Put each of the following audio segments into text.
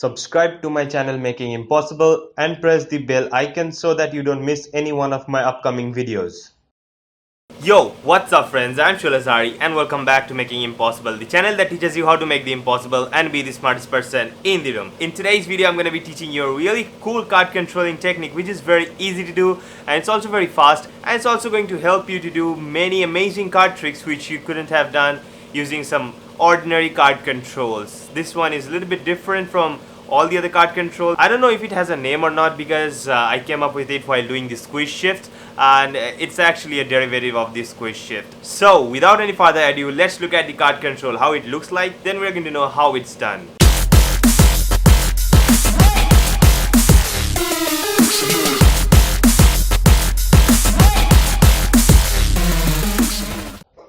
subscribe to my channel Making Impossible and press the bell icon so that you don't miss any one of my upcoming videos. Yo, what's up friends, I'm Shulazari and welcome back to Making Impossible, the channel that teaches you how to make the impossible and be the smartest person in the room. In today's video, I'm going to be teaching you a really cool card controlling technique which is very easy to do, and it's also very fast, and it's also going to help you to do many amazing card tricks which you couldn't have done using some ordinary card controls. This one is a little bit different from all the other card controls. I don't know if it has a name or not because I came up with it while doing the squish shift, and it's actually a derivative of the squish shift. So without any further ado, let's look at the card control, how it looks like, then we're going to know how it's done.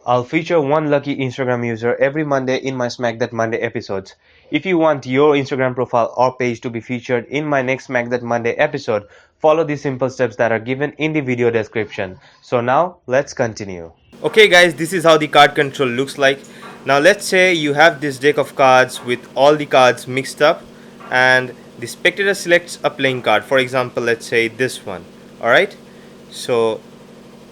I'll feature one lucky Instagram user every Monday in my Smack That Monday episodes. If you want your Instagram profile or page to be featured in my next Smack That Monday episode, follow the simple steps that are given in the video description. So now, let's continue. Okay guys, this is how the card control looks like. Now let's say you have this deck of cards with all the cards mixed up, and the spectator selects a playing card. For example, let's say this one. Alright, so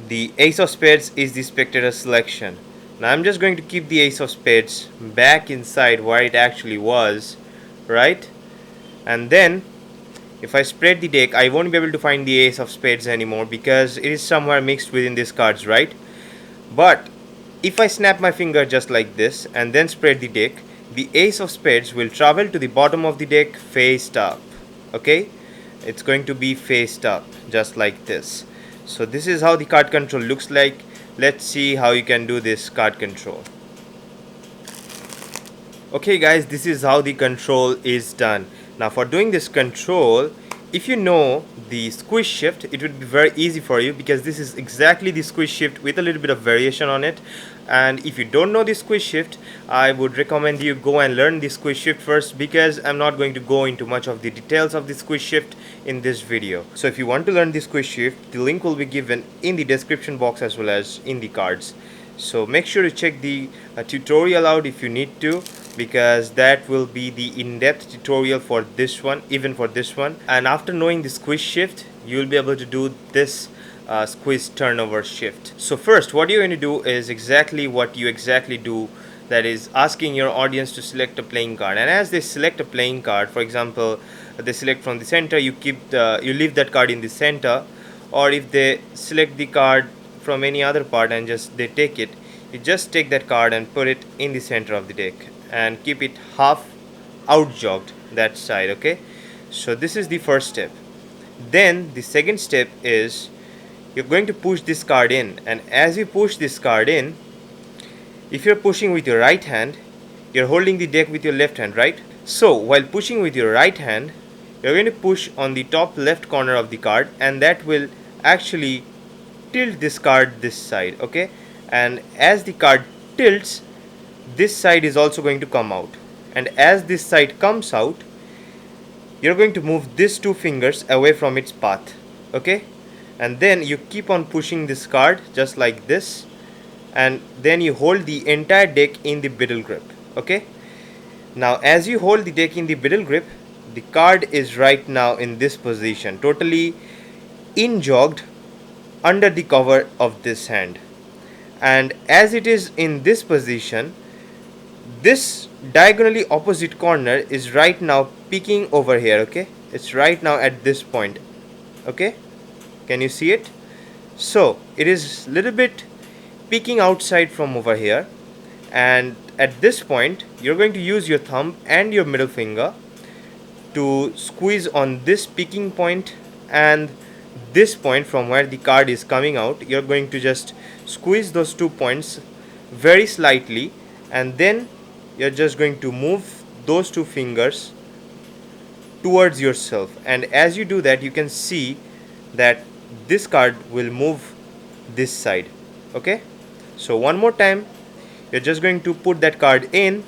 the ace of spades is the spectator selection. Now I'm just going to keep the ace of spades back inside where it actually was, right? And then if I spread the deck, I won't be able to find the ace of spades anymore because it is somewhere mixed within these cards, right? But if I snap my finger just like this and then spread the deck, the ace of spades will travel to the bottom of the deck faced up. Okay, it's going to be faced up just like this. So this is how the card control looks like. Let's see how you can do this card control. Okay guys, this is how the control is done. Now for doing this control, if you know the squish shift, it would be very easy for you because this is exactly the squish shift with a little bit of variation on it. And if you don't know the squish shift, I would recommend you go and learn the squish shift first, because I'm not going to go into much of the details of the squish shift in this video. So if you want to learn the squish shift, the link will be given in the description box as well as in the cards. So make sure to check the tutorial out if you need to, because that will be the in-depth tutorial for this one, even for this one. And after knowing the squish shift, you will be able to do this squeeze turnover shift. So first, what you're going to do is exactly what you exactly do, that is asking your audience to select a playing card. And as they select a playing card, for example, they select from the center, you leave that card in the center. Or if they select the card from any other part and they take it, you just take that card and put it in the center of the deck and keep it half out jogged that side. Okay, so this is the first step. Then the second step is you're going to push this card in, and as you push this card in, if you're pushing with your right hand, you're holding the deck with your left hand, right? So while pushing with your right hand, you're going to push on the top left corner of the card, and that will actually tilt this card this side. Okay, and as the card tilts, this side is also going to come out, and as this side comes out, you're going to move these two fingers away from its path. Okay, and then you keep on pushing this card just like this, and then you hold the entire deck in the middle grip. Okay, now as you hold the deck in the middle grip, the card is right now in this position, totally in jogged under the cover of this hand. And as it is in this position, this diagonally opposite corner is right now peeking over here. Okay, it's right now at this point. Okay, can you see it? So it is a little bit peeking outside from over here, and at this point you're going to use your thumb and your middle finger to squeeze on this peeking point and this point from where the card is coming out. You're going to just squeeze those 2 points very slightly, and then you're just going to move those 2 fingers towards yourself. And as you do that, you can see that this card will move this side. Okay, so one more time, you're just going to put that card in,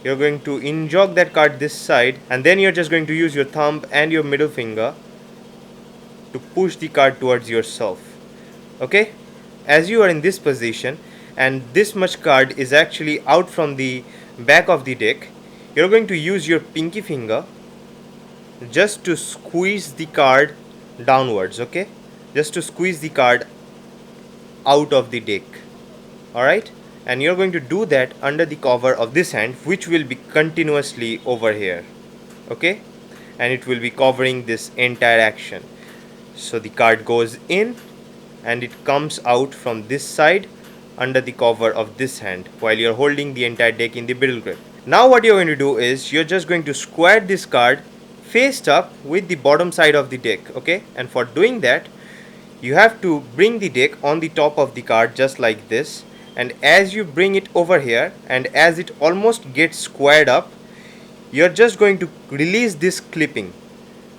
you're going to in-jog that card this side, and then you're just going to use your thumb and your middle finger to push the card towards yourself. Okay, as you are in this position and this much card is actually out from the back of the deck, you're going to use your pinky finger just to squeeze the card downwards, okay? Just to squeeze the card out of the deck, alright? And you're going to do that under the cover of this hand, which will be continuously over here, okay? And it will be covering this entire action. So the card goes in and it comes out from this side under the cover of this hand while you're holding the entire deck in the middle grip. Now what you're going to do is you're just going to square this card faced up with the bottom side of the deck, okay? And for doing that, you have to bring the deck on the top of the card just like this, and as you bring it over here and as it almost gets squared up, you're just going to release this clipping,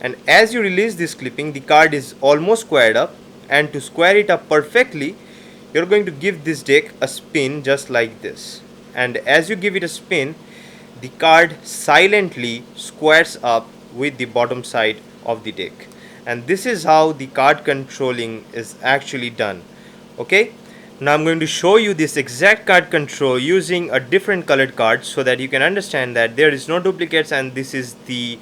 and as you release this clipping the card is almost squared up, and to square it up perfectly you're going to give this deck a spin just like this, and as you give it a spin the card silently squares up with the bottom side of the deck. And this is how the card controlling is actually done, okay? Now I'm going to show you this exact card control using a different colored card so that you can understand that there is no duplicates, and this is the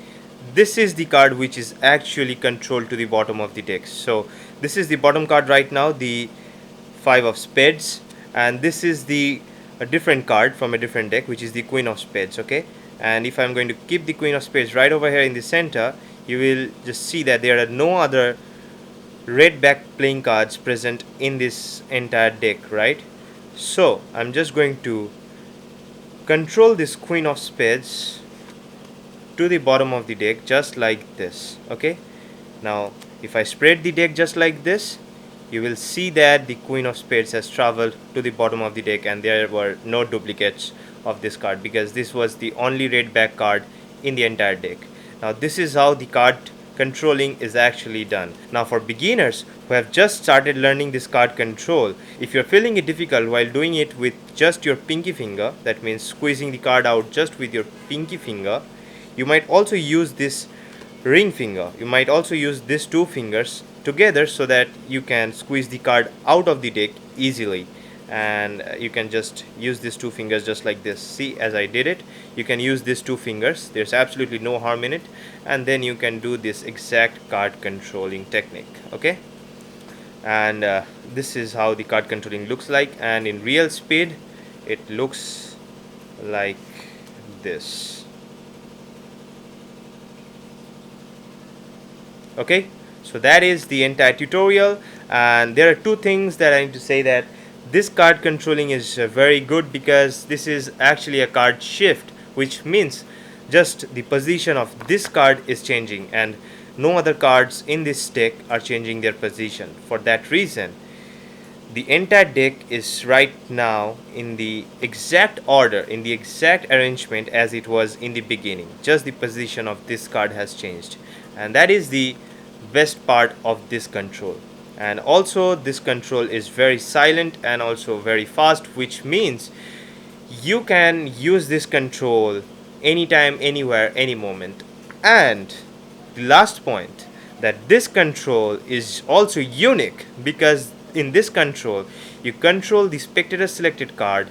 card which is actually controlled to the bottom of the deck. So this is the bottom card right now, the 5 of spades, and this is a different card from a different deck, which is the Queen of Spades, okay? And if I'm going to keep the Queen of Spades right over here in the center, you will just see that there are no other red back playing cards present in this entire deck, right? So I'm just going to control this Queen of Spades to the bottom of the deck just like this, okay? Now if I spread the deck just like this, you will see that the Queen of Spades has traveled to the bottom of the deck and there were no duplicates of this card because this was the only red back card in the entire deck. Now this is how the card controlling is actually done. Now for beginners who have just started learning this card control, if you're feeling it difficult while doing it with just your pinky finger, that means squeezing the card out just with your pinky finger, you might also use this ring finger. You might also use these two fingers together so that you can squeeze the card out of the deck easily, and you can just use these two fingers just like this. See, as I did it, you can use these two fingers, there's absolutely no harm in it, and then you can do this exact card controlling technique, okay? And this is how the card controlling looks like, and in real speed it looks like this, okay? So that is the entire tutorial, and there are two things that I need to say. That this card controlling is very good because this is actually a card shift, which means just the position of this card is changing and no other cards in this deck are changing their position. For that reason, the entire deck is right now in the exact order, in the exact arrangement as it was in the beginning. Just the position of this card has changed, and that is the best part of this control. And also this control is very silent and also very fast, which means you can use this control anytime, anywhere, any moment. And the last point, that this control is also unique because in this control you control the spectator selected card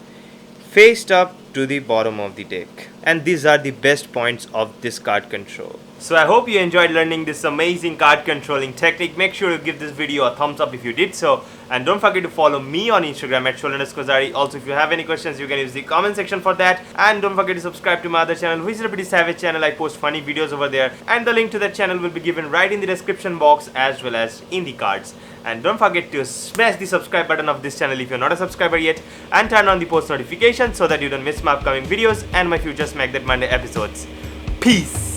faced up to the bottom of the deck, and these are the best points of this card control. So I hope you enjoyed learning this amazing card controlling technique. Make sure to give this video a thumbs up if you did so, and don't forget to follow me on Instagram at @shoutout_zari. Also, if you have any questions, you can use the comment section for that, and don't forget to subscribe to my other channel, which is a pretty savage channel. I post funny videos over there, and the link to that channel will be given right in the description box as well as in the cards. And don't forget to smash the subscribe button of this channel if you're not a subscriber yet, and turn on the post notifications so that you don't miss my upcoming videos and my future Smack That Monday episodes. Peace!